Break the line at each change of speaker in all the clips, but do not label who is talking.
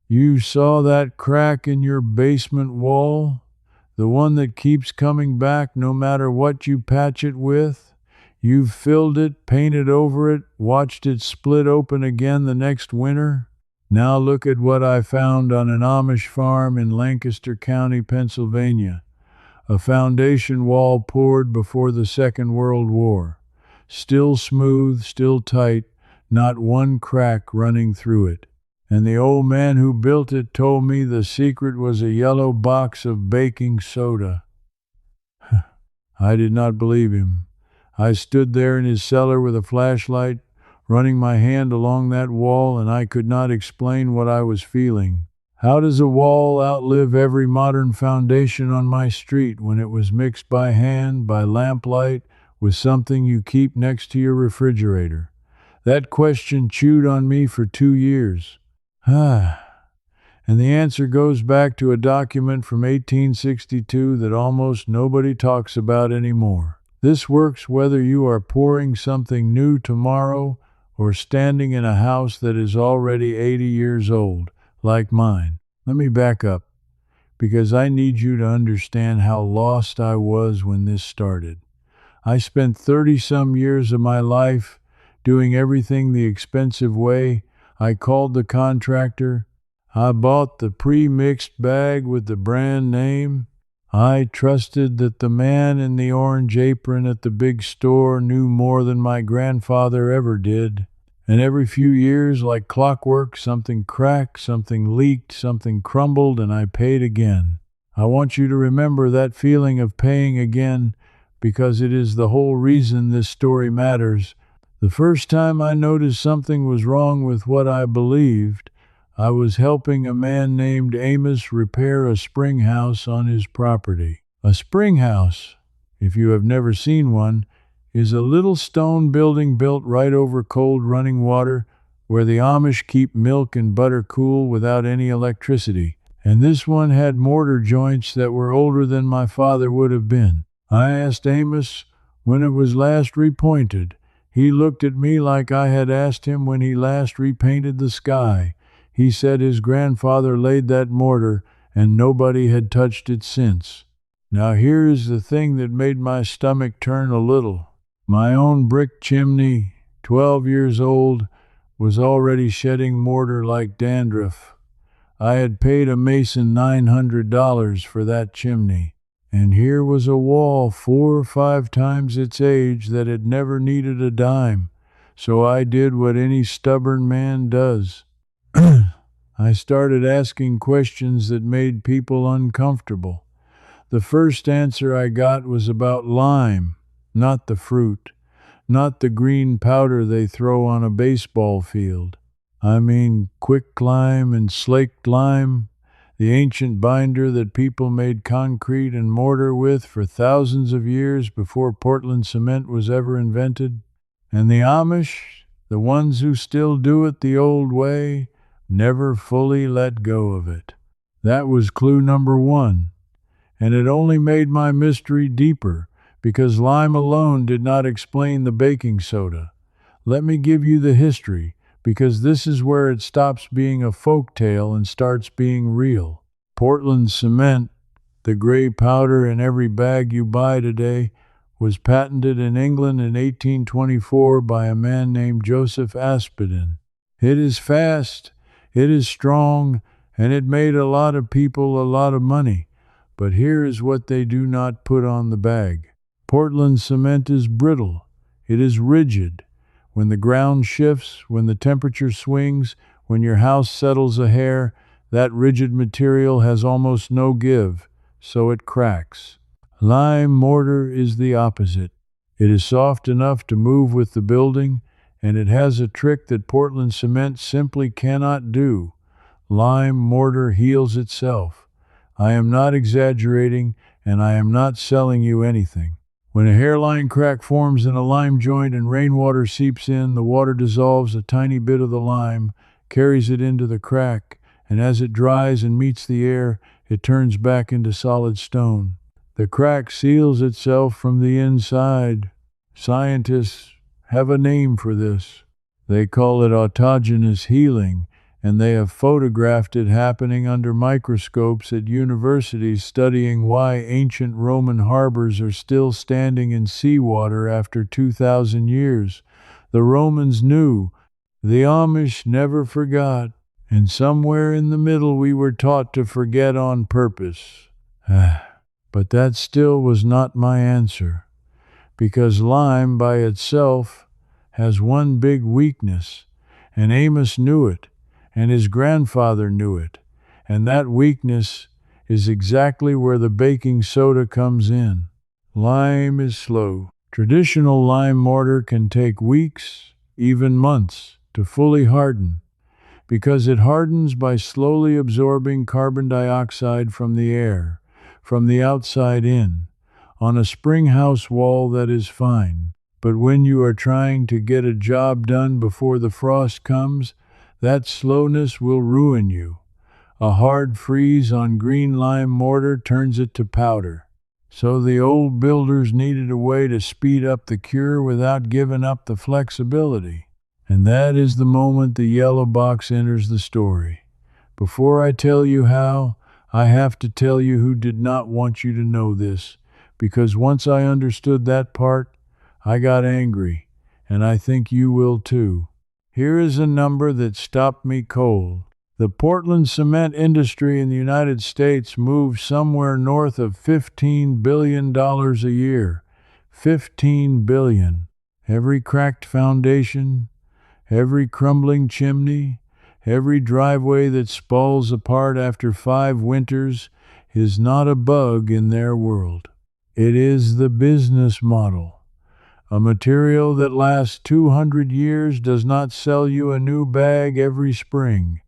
You saw that crack in your basement wall? The one that keeps coming back no matter what you patch it with? You've filled it, painted over it, watched it split open again the next winter? Now look at what I found on an Amish farm in Lancaster County, Pennsylvania. A foundation wall poured before the Second World War. Still smooth, still tight, not one crack running through it. And the old man who built it told me the secret was a yellow box of baking soda. I did not believe him. I stood there in his cellar with a flashlight, running my hand along that wall, and I could not explain what I was feeling. How does a wall outlive every modern foundation on my street when it was mixed by hand, by lamplight, with something you keep next to your refrigerator? That question chewed on me for 2 years. And the answer goes back to a document from 1862 that almost nobody talks about anymore. This works whether you are pouring something new tomorrow or standing in a house that is already 80 years old, like mine. Let me back up, because I need you to understand how lost I was when this started. I spent 30-some years of my life doing everything the expensive way. I called the contractor. I bought the pre-mixed bag with the brand name. I trusted that the man in the orange apron at the big store knew more than my grandfather ever did. And every few years, like clockwork, something cracked, something leaked, something crumbled, and I paid again. I want you to remember that feeling of paying again, because it is the whole reason this story matters. The first time I noticed something was wrong with what I believed, I was helping a man named Amish repair a spring house on his property. A spring house, if you have never seen one, is a little stone building built right over cold running water where the Amish keep milk and butter cool without any electricity. And this one had mortar joints that were older than my father would have been. I asked Amos when it was last repointed. He looked at me like I had asked him when he last repainted the sky. He said his grandfather laid that mortar and nobody had touched it since. Now here is the thing that made my stomach turn a little. My own brick chimney, 12 years old, was already shedding mortar like dandruff. I had paid a mason $900 for that chimney. And here was a wall 4 or 5 times its age that had never needed a dime. So I did what any stubborn man does. I started asking questions that made people uncomfortable. The first answer I got was about lime, not the fruit, not the green powder they throw on a baseball field. I mean quicklime and slaked lime, the ancient binder that people made concrete and mortar with for thousands of years before Portland cement was ever invented. And the Amish, the ones who still do it the old way, never fully let go of it. That was clue number 1. And it only made my mystery deeper, because lime alone did not explain the baking soda. Let me give you the history, because this is where it stops being a folk tale and starts being real. Portland cement, the gray powder in every bag you buy today, was patented in England in 1824 by a man named Joseph Aspdin. It is fast, it is strong, and it made a lot of people a lot of money. But here is what they do not put on the bag. Portland cement is brittle. It is rigid. When the ground shifts, when the temperature swings, when your house settles a hair, that rigid material has almost no give, so it cracks. Lime mortar is the opposite. It is soft enough to move with the building, and it has a trick that Portland cement simply cannot do. Lime mortar heals itself. I am not exaggerating, and I am not selling you anything. When a hairline crack forms in a lime joint and rainwater seeps in, the water dissolves a tiny bit of the lime, carries it into the crack, and as it dries and meets the air, it turns back into solid stone. The crack seals itself from the inside. Scientists have a name for this. They call it autogenous healing, and they have photographed it happening under microscopes at universities studying why ancient Roman harbors are still standing in seawater after 2,000 years. The Romans knew. The Amish never forgot. And somewhere in the middle we were taught to forget on purpose. But that still was not my answer, because lime by itself has one big weakness, and Amos knew it, and his grandfather knew it, and that weakness is exactly where the baking soda comes in. Lime is slow. Traditional lime mortar can take weeks, even months, to fully harden, because it hardens by slowly absorbing carbon dioxide from the air, from the outside in, on a spring house wall that is fine. But when you are trying to get a job done before the frost comes, that slowness will ruin you. A hard freeze on green lime mortar turns it to powder. So the old builders needed a way to speed up the cure without giving up the flexibility. And that is the moment the yellow box enters the story. Before I tell you how, I have to tell you who did not want you to know this, because once I understood that part, I got angry, and I think you will too. Here is a number that stopped me cold. The Portland cement industry in the United States moves somewhere north of $15 billion a year. $15 billion. Every cracked foundation, every crumbling chimney, every driveway that spalls apart after 5 winters is not a bug in their world. It is the business model. A material that lasts 200 years does not sell you a new bag every spring.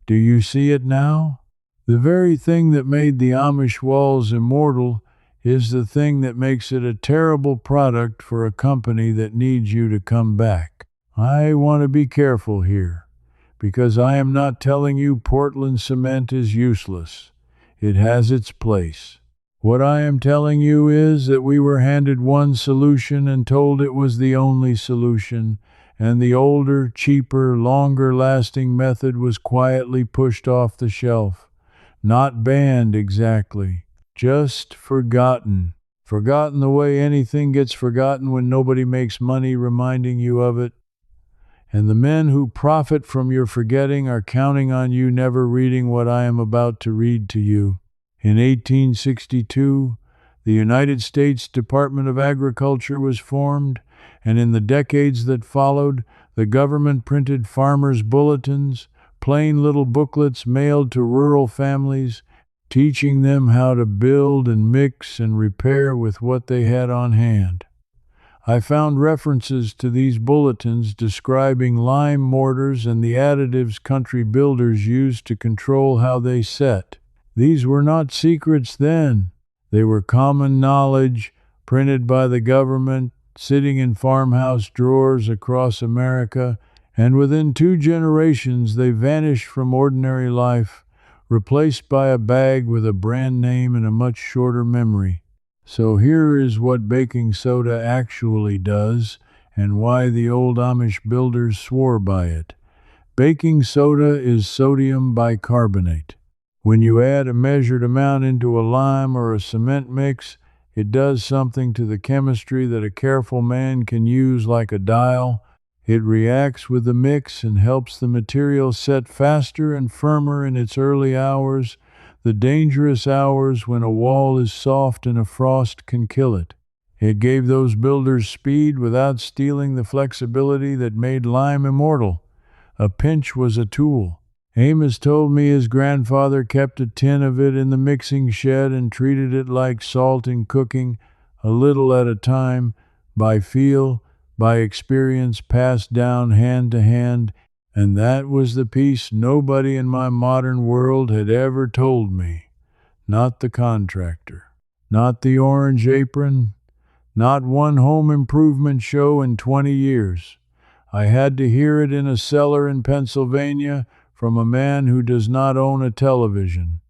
Do you see it now? The very thing that made the Amish walls immortal is the thing that makes it a terrible product for a company that needs you to come back. I want to be careful here, because I am not telling you Portland cement is useless. It has its place. What I am telling you is that we were handed one solution and told it was the only solution, and the older, cheaper, longer-lasting method was quietly pushed off the shelf. Not banned exactly, just forgotten. Forgotten the way anything gets forgotten when nobody makes money reminding you of it. And the men who profit from your forgetting are counting on you never reading what I am about to read to you. In 1862, the United States Department of Agriculture was formed, and in the decades that followed, the government printed farmers' bulletins, plain little booklets mailed to rural families, teaching them how to build and mix and repair with what they had on hand. I found references to these bulletins describing lime mortars and the additives country builders used to control how they set. These were not secrets then. They were common knowledge, printed by the government, sitting in farmhouse drawers across America, and within 2 generations they vanished from ordinary life, replaced by a bag with a brand name and a much shorter memory. So here is what baking soda actually does, and why the old Amish builders swore by it. Baking soda is sodium bicarbonate. When you add a measured amount into a lime or a cement mix, it does something to the chemistry that a careful man can use like a dial. It reacts with the mix and helps the material set faster and firmer in its early hours, the dangerous hours when a wall is soft and a frost can kill it. It gave those builders speed without stealing the flexibility that made lime immortal. A pinch was a tool. Amos told me his grandfather kept a tin of it in the mixing shed and treated it like salt in cooking, a little at a time, by feel, by experience passed down hand to hand, and that was the piece nobody in my modern world had ever told me. Not the contractor, not the orange apron, not one home improvement show in 20 years. I had to hear it in a cellar in Pennsylvania from a man who does not own a television.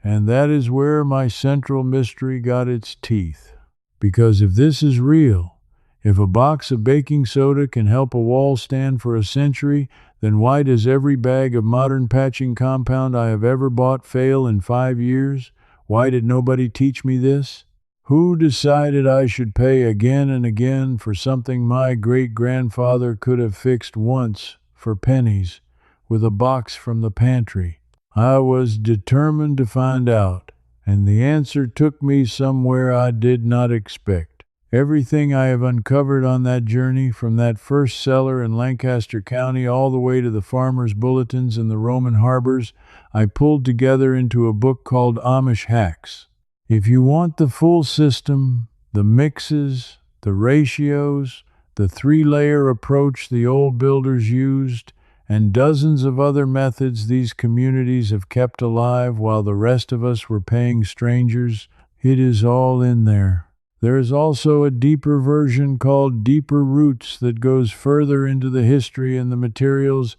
And that is where my central mystery got its teeth. Because if this is real, if a box of baking soda can help a wall stand for a century, then why does every bag of modern patching compound I have ever bought fail in 5 years? Why did nobody teach me this? Who decided I should pay again and again for something my great-grandfather could have fixed once for pennies with a box from the pantry? I was determined to find out, and the answer took me somewhere I did not expect. Everything I have uncovered on that journey, from that first cellar in Lancaster County all the way to the farmers' bulletins in the Roman harbors, I pulled together into a book called Amish Hacks. If you want the full system, the mixes, the ratios, the three-layer approach the old builders used, and dozens of other methods these communities have kept alive while the rest of us were paying strangers, it is all in there. There is also a deeper version called Deeper Roots that goes further into the history and the materials,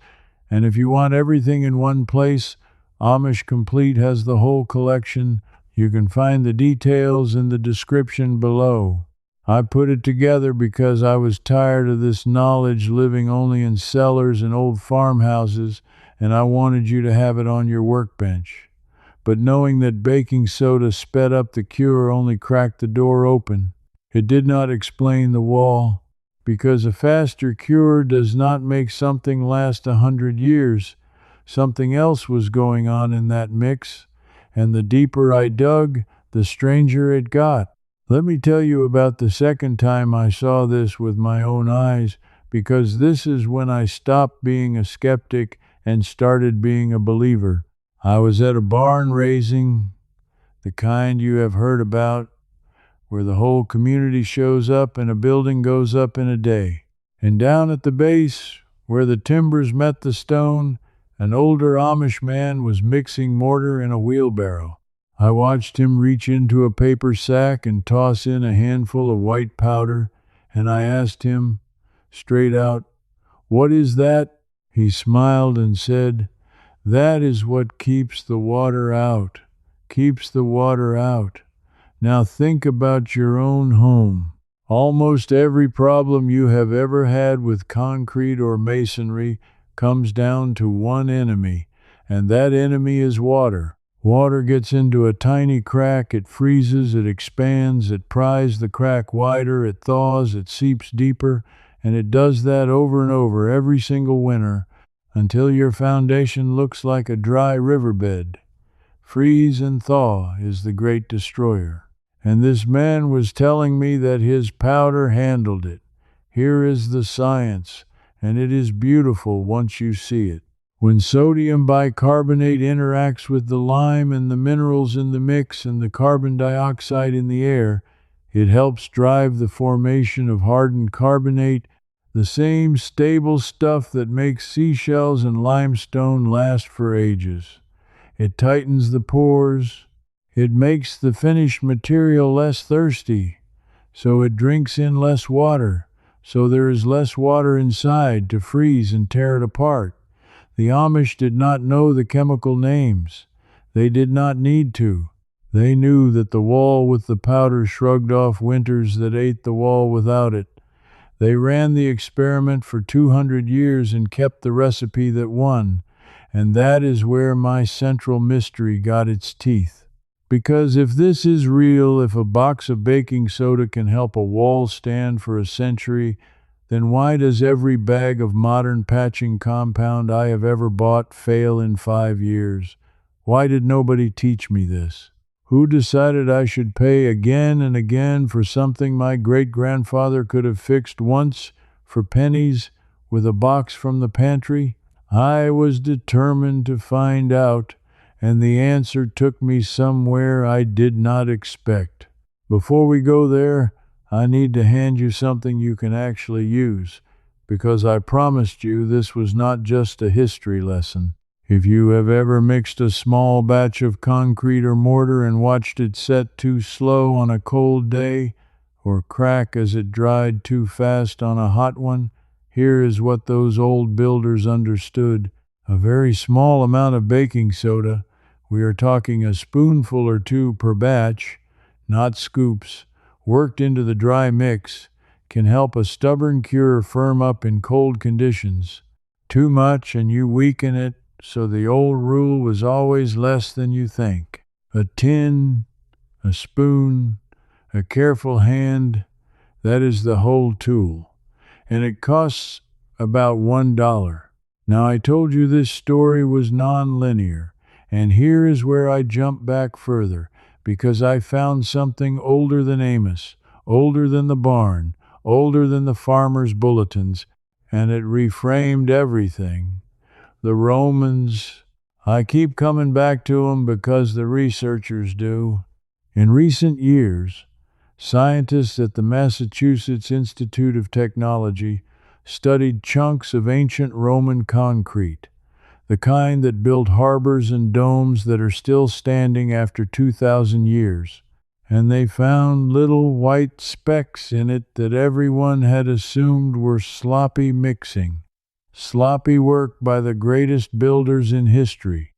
and if you want everything in one place, Amish Complete has the whole collection. You can find the details in the description below. I put it together because I was tired of this knowledge living only in cellars and old farmhouses, and I wanted you to have it on your workbench. But knowing that baking soda sped up the cure only cracked the door open. It did not explain the wall, because a faster cure does not make something last 100 years. Something else was going on in that mix, and the deeper I dug, the stranger it got. Let me tell you about the second time I saw this with my own eyes, because this is when I stopped being a skeptic and started being a believer. I was at a barn raising, the kind you have heard about, where the whole community shows up and a building goes up in a day. And down at the base, where the timbers met the stone, an older Amish man was mixing mortar in a wheelbarrow. I watched him reach into a paper sack and toss in a handful of white powder, and I asked him, straight out, "What is that?" He smiled and said, "That is what keeps the water out. Keeps the water out. Now think about your own home. Almost every problem you have ever had with concrete or masonry comes down to one enemy, and that enemy is water. Water gets into a tiny crack, it freezes, it expands, it pries the crack wider, it thaws, it seeps deeper, and it does that over and over every single winter, until your foundation looks like a dry riverbed. Freeze and thaw is the great destroyer. And this man was telling me that his powder handled it. Here is the science, and it is beautiful once you see it. When sodium bicarbonate interacts with the lime and the minerals in the mix and the carbon dioxide in the air, it helps drive the formation of hardened carbonate, the same stable stuff that makes seashells and limestone last for ages. It tightens the pores. It makes the finished material less thirsty, so it drinks in less water, so there is less water inside to freeze and tear it apart. The Amish did not know the chemical names. They did not need to. They knew that the wall with the powder shrugged off winters that ate the wall without it. They ran the experiment for 200 years and kept the recipe that won, and that is where my central mystery got its teeth. Because if this is real, if a box of baking soda can help a wall stand for a century, then why does every bag of modern patching compound I have ever bought fail in 5 years? Why did nobody teach me this? Who decided I should pay again and again for something my great-grandfather could have fixed once for pennies with a box from the pantry? I was determined to find out, and the answer took me somewhere I did not expect. Before we go there, I need to hand you something you can actually use, because I promised you this was not just a history lesson. If you have ever mixed a small batch of concrete or mortar and watched it set too slow on a cold day, or crack as it dried too fast on a hot one, here is what those old builders understood. A very small amount of baking soda, we are talking a spoonful or two per batch, not scoops, worked into the dry mix, can help a stubborn cure firm up in cold conditions. Too much and you weaken it, so the old rule was always less than you think. A tin, a spoon, a careful hand, that is the whole tool. And it costs about $1. Now I told you this story was non-linear, and here is where I jump back further, because I found something older than Amos, older than the barn, older than the farmer's bulletins, and it reframed everything. The Romans. I keep coming back to them because the researchers do. In recent years, scientists at the Massachusetts Institute of Technology studied chunks of ancient Roman concrete, the kind that built harbors and domes that are still standing after 2,000 years. And they found little white specks in it that everyone had assumed were sloppy mixing. Sloppy work by the greatest builders in history.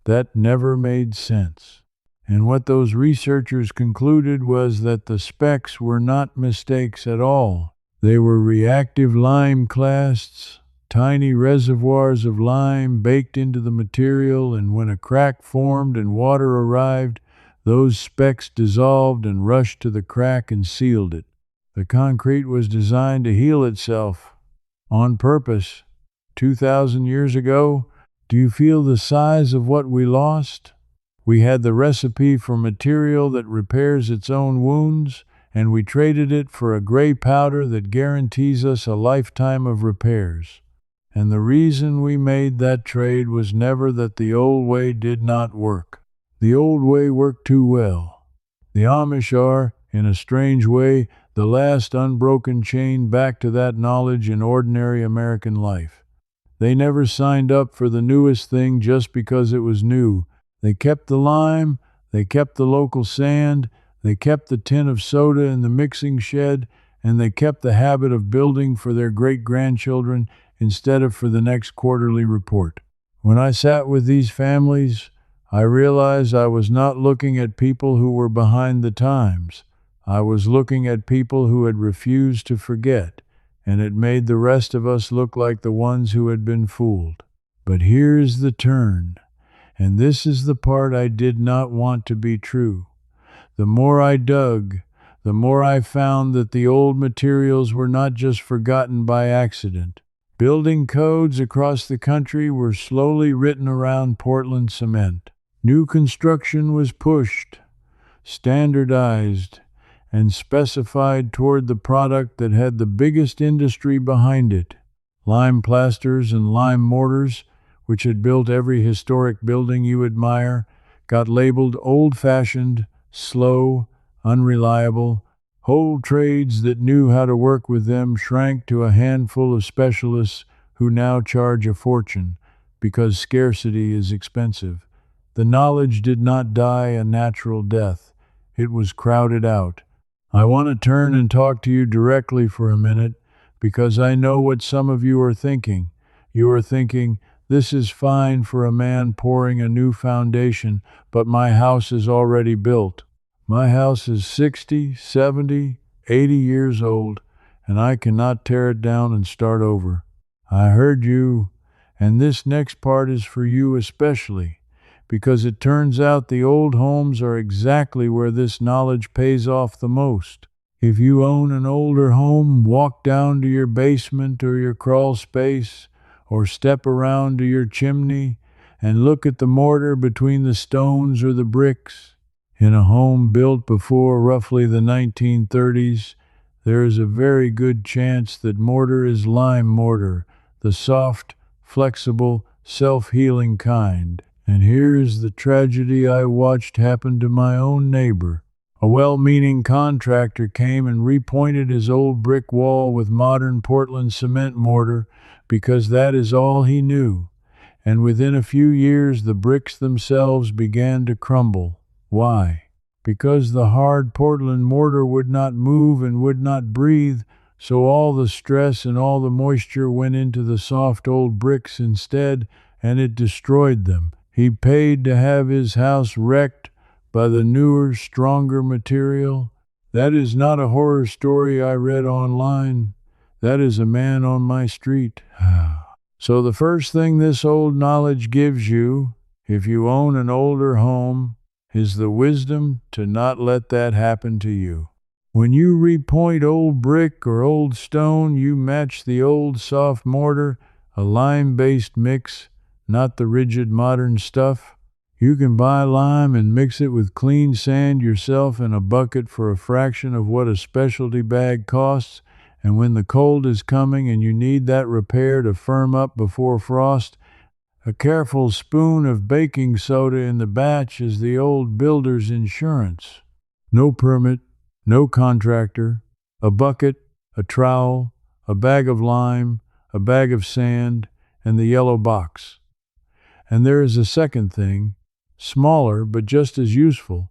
That never made sense. And what those researchers concluded was that the specks were not mistakes at all. They were reactive lime clasts, tiny reservoirs of lime baked into the material, and when a crack formed and water arrived, those specks dissolved and rushed to the crack and sealed it. The concrete was designed to heal itself, on purpose. 2,000 years ago, do you feel the size of what we lost? We had the recipe for material that repairs its own wounds, and we traded it for a gray powder that guarantees us a lifetime of repairs. And the reason we made that trade was never that the old way did not work. The old way worked too well. The Amish are, in a strange way, the last unbroken chain back to that knowledge in ordinary American life. They never signed up for the newest thing just because it was new. They kept the lime, they kept the local sand, they kept the tin of soda in the mixing shed, and they kept the habit of building for their great-grandchildren instead of for the next quarterly report. When I sat with these families, I realized I was not looking at people who were behind the times. I was looking at people who had refused to forget, and it made the rest of us look like the ones who had been fooled. But here's the turn, and this is the part I did not want to be true. The more I dug, the more I found that the old materials were not just forgotten by accident. Building codes across the country were slowly written around Portland cement. New construction was pushed, standardized, and specified toward the product that had the biggest industry behind it. Lime plasters and lime mortars, which had built every historic building you admire, got labeled old-fashioned, slow, unreliable. Whole trades that knew how to work with them shrank to a handful of specialists who now charge a fortune because scarcity is expensive. The knowledge did not die a natural death. It was crowded out. I want to turn and talk to you directly for a minute because I know what some of you are thinking. You are thinking, this is fine for a man pouring a new foundation, but my house is already built. My house is 60, 70, 80 years old, and I cannot tear it down and start over. I heard you, and this next part is for you especially, because it turns out the old homes are exactly where this knowledge pays off the most. If you own an older home, walk down to your basement or your crawl space, or step around to your chimney and look at the mortar between the stones or the bricks. In a home built before roughly the 1930s, there is a very good chance that mortar is lime mortar, the soft, flexible, self-healing kind. And here is the tragedy I watched happen to my own neighbor. A well-meaning contractor came and repointed his old brick wall with modern Portland cement mortar because that is all he knew. And within a few years the bricks themselves began to crumble. Why? Because the hard Portland mortar would not move and would not breathe, so all the stress and all the moisture went into the soft old bricks instead, and it destroyed them. He paid to have his house wrecked by the newer, stronger material. That is not a horror story I read online. That is a man on my street. So the first thing this old knowledge gives you, if you own an older home, is the wisdom to not let that happen to you. When you repoint old brick or old stone, you match the old soft mortar, a lime-based mix, not the rigid modern stuff. You can buy lime and mix it with clean sand yourself in a bucket for a fraction of what a specialty bag costs, and when the cold is coming and you need that repair to firm up before frost, a careful spoon of baking soda in the batch is the old builder's insurance. No permit, no contractor, a bucket, a trowel, a bag of lime, a bag of sand, and the yellow box. And there is a second thing, smaller but just as useful,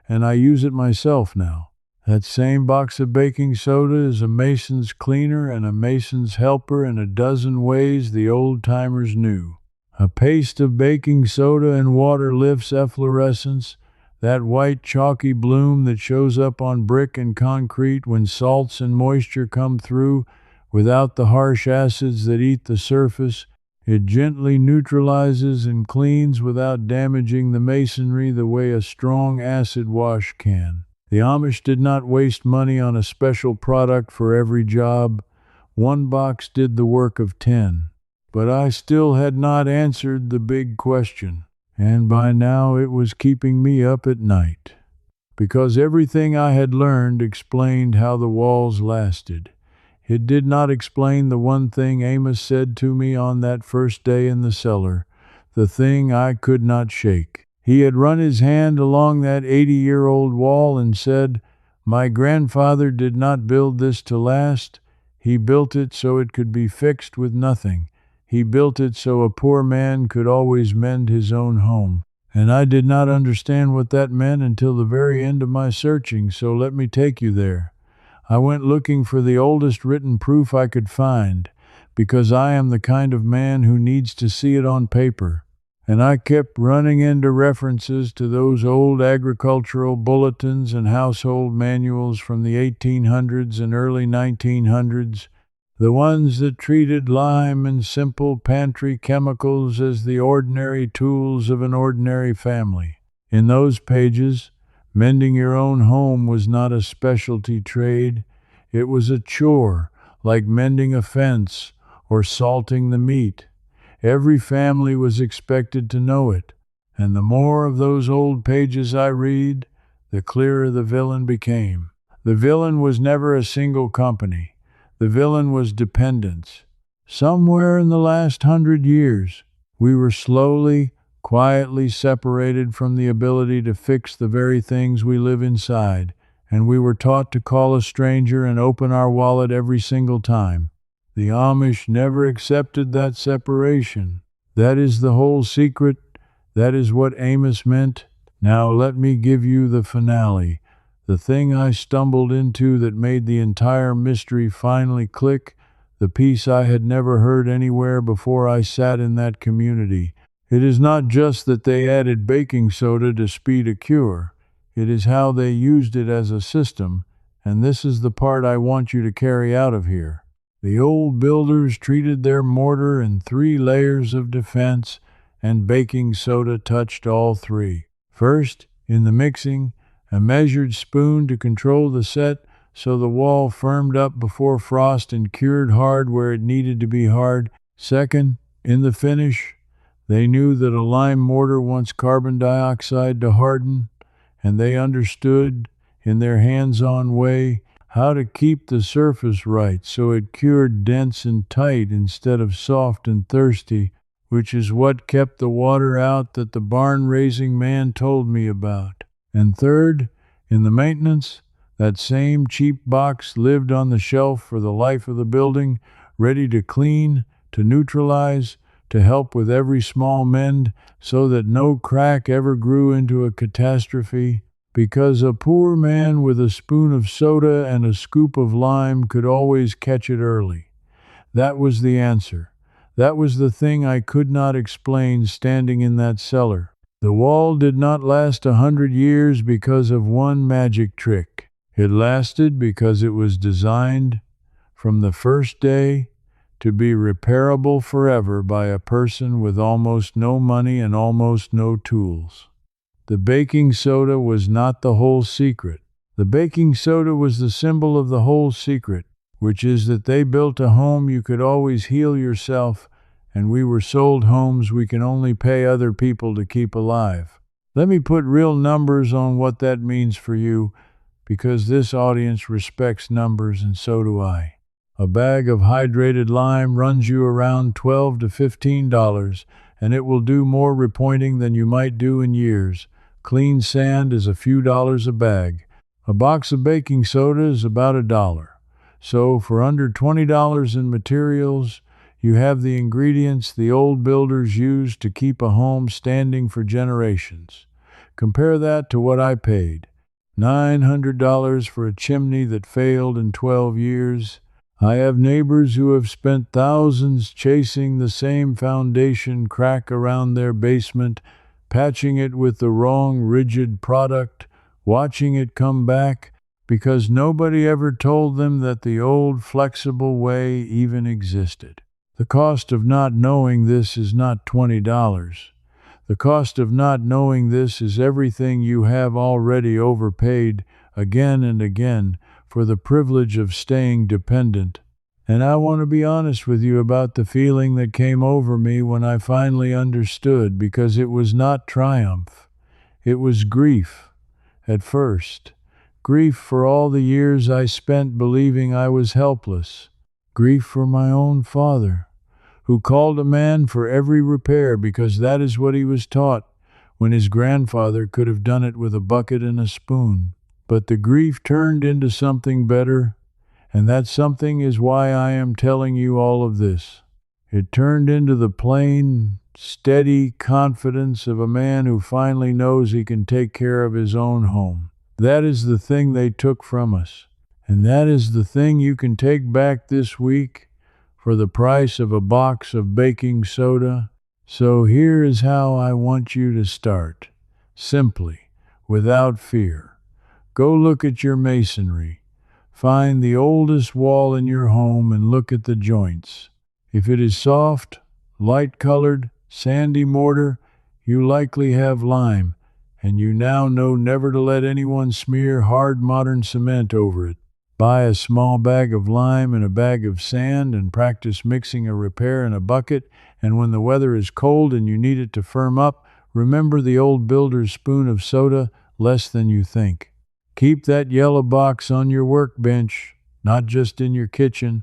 and I use it myself now. That same box of baking soda is a mason's cleaner and a mason's helper in a dozen ways the old-timers knew. A paste of baking soda and water lifts efflorescence, that white chalky bloom that shows up on brick and concrete when salts and moisture come through without the harsh acids that eat the surface. It gently neutralizes and cleans without damaging the masonry the way a strong acid wash can. The Amish did not waste money on a special product for every job. One box did the work of 10. But I still had not answered the big question, and by now it was keeping me up at night. Because everything I had learned explained how the walls lasted. It did not explain the one thing Amos said to me on that first day in the cellar, the thing I could not shake. He had run his hand along that 80-year-old wall and said, "My grandfather did not build this to last. He built it so it could be fixed with nothing. He built it so a poor man could always mend his own home." And I did not understand what that meant until the very end of my searching, so let me take you there. I went looking for the oldest written proof I could find, because I am the kind of man who needs to see it on paper. And I kept running into references to those old agricultural bulletins and household manuals from the 1800s and early 1900s, the ones that treated lime and simple pantry chemicals as the ordinary tools of an ordinary family. In those pages, mending your own home was not a specialty trade. It was a chore, like mending a fence or salting the meat. Every family was expected to know it, and the more of those old pages I read, the clearer the villain became. The villain was never a single company. The villain was dependence. Somewhere in the last 100 years, we were slowly, quietly separated from the ability to fix the very things we live inside, and we were taught to call a stranger and open our wallet every single time. The Amish never accepted that separation. That is the whole secret. That is what Amos meant. Now let me give you the finale. The thing I stumbled into that made the entire mystery finally click, the piece I had never heard anywhere before I sat in that community. It is not just that they added baking soda to speed a cure. It is how they used it as a system, and this is the part I want you to carry out of here. The old builders treated their mortar in 3 layers of defense, and baking soda touched all 3. First, in the mixing, a measured spoon to control the set so the wall firmed up before frost and cured hard where it needed to be hard. Second, in the finish, they knew that a lime mortar wants carbon dioxide to harden, and they understood, in their hands-on way, how to keep the surface right so it cured dense and tight instead of soft and thirsty, which is what kept the water out that the barn-raising man told me about. And third, in the maintenance, that same cheap box lived on the shelf for the life of the building, ready to clean, to neutralize, to help with every small mend, so that no crack ever grew into a catastrophe, because a poor man with a spoon of soda and a scoop of lime could always catch it early. That was the answer. That was the thing I could not explain standing in that cellar. The wall did not last 100 years because of one magic trick. It lasted because it was designed from the first day to be repairable forever by a person with almost no money and almost no tools. The baking soda was not the whole secret. The baking soda was the symbol of the whole secret, which is that they built a home you could always heal yourself, and we were sold homes we can only pay other people to keep alive. Let me put real numbers on what that means for you, because this audience respects numbers and so do I. A bag of hydrated lime runs you around $12 to $15, and it will do more repointing than you might do in years. Clean sand is a few dollars a bag. A box of baking soda is about $1. So for under $20 in materials, you have the ingredients the old builders used to keep a home standing for generations. Compare that to what I paid. $900 for a chimney that failed in 12 years. I have neighbors who have spent thousands chasing the same foundation crack around their basement, patching it with the wrong rigid product, watching it come back, because nobody ever told them that the old flexible way even existed. The cost of not knowing this is not $20. The cost of not knowing this is everything you have already overpaid again and again for the privilege of staying dependent. And I want to be honest with you about the feeling that came over me when I finally understood, because it was not triumph. It was grief, at first. Grief for all the years I spent believing I was helpless. Grief for my own father, who called a man for every repair because that is what he was taught, when his grandfather could have done it with a bucket and a spoon. But the grief turned into something better, and that something is why I am telling you all of this. It turned into the plain, steady confidence of a man who finally knows he can take care of his own home. That is the thing they took from us, and that is the thing you can take back this week for the price of a box of baking soda. So here is how I want you to start. Simply, without fear. Go look at your masonry. Find the oldest wall in your home and look at the joints. If it is soft, light-colored, sandy mortar, you likely have lime, and you now know never to let anyone smear hard modern cement over it. Buy a small bag of lime and a bag of sand and practice mixing a repair in a bucket, and when the weather is cold and you need it to firm up, remember the old builder's spoon of soda, less than you think. Keep that yellow box on your workbench, not just in your kitchen,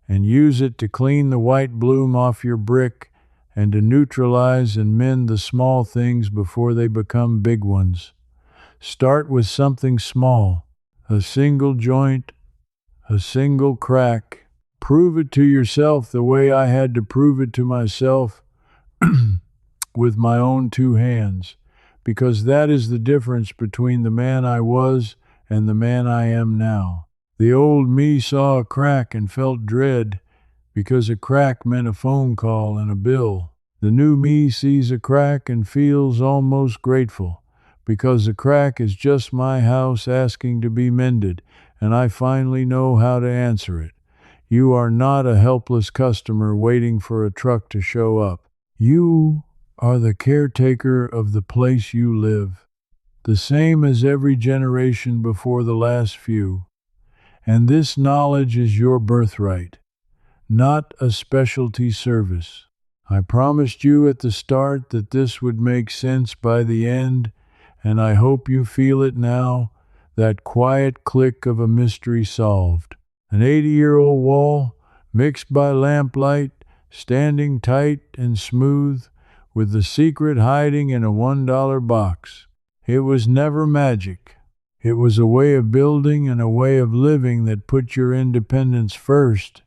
and use it to clean the white bloom off your brick and to neutralize and mend the small things before they become big ones. Start with something small, a single joint, a single crack. Prove it to yourself the way I had to prove it to myself with my own two hands, because that is the difference between the man I was and the man I am now. The old me saw a crack and felt dread, because a crack meant a phone call and a bill. The new me sees a crack and feels almost grateful, because a crack is just my house asking to be mended, and I finally know how to answer it. You are not a helpless customer waiting for a truck to show up. You are the caretaker of the place you live, the same as every generation before the last few. And this knowledge is your birthright, not a specialty service. I promised you at the start that this would make sense by the end, and I hope you feel it now, that quiet click of a mystery solved. An 80-year-old wall, mixed by lamplight, standing tight and smooth, with the secret hiding in a $1 box. It was never magic. It was a way of building and a way of living that put your independence first,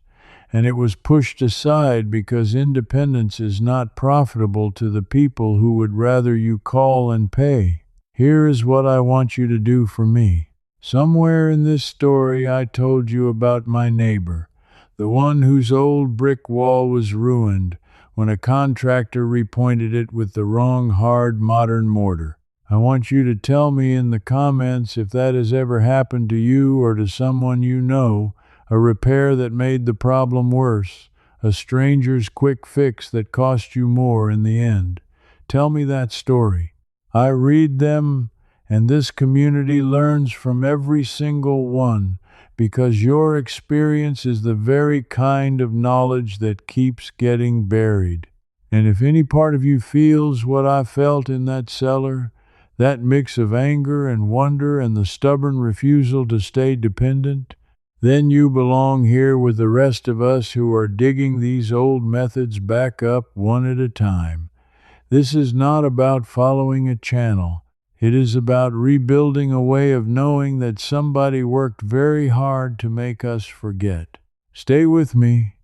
and it was pushed aside because independence is not profitable to the people who would rather you call and pay. Here is what I want you to do for me. Somewhere in this story I told you about my neighbor, the one whose old brick wall was ruined when a contractor repointed it with the wrong hard modern mortar. I want you to tell me in the comments if that has ever happened to you or to someone you know. a repair that made the problem worse, a stranger's quick fix that cost you more in the end. Tell me that story. I read them, and this community learns from every single one, because your experience is the very kind of knowledge that keeps getting buried. And if any part of you feels what I felt in that cellar, that mix of anger and wonder and the stubborn refusal to stay dependent, then you belong here with the rest of us who are digging these old methods back up one at a time. This is not about following a channel. It is about rebuilding a way of knowing that somebody worked very hard to make us forget. Stay with me,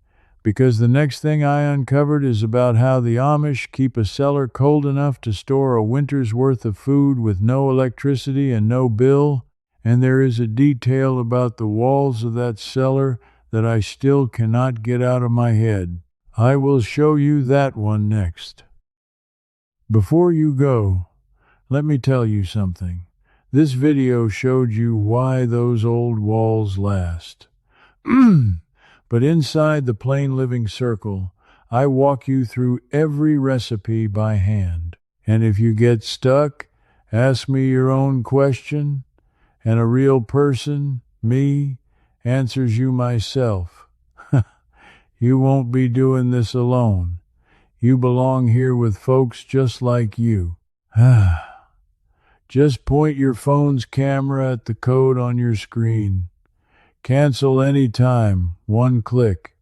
because the next thing I uncovered is about how the Amish keep a cellar cold enough to store a winter's worth of food with no electricity and no bill, and there is a detail about the walls of that cellar that I still cannot get out of my head. I will show you that one next. Before you go, let me tell you something. This video showed you why those old walls last. But inside the plain living circle, I walk you through every recipe by hand. And if you get stuck, ask me your own question, and a real person, me, answers you myself. You won't be doing this alone. You belong here with folks just like you. Just point your phone's camera at the code on your screen. Cancel any time, one click.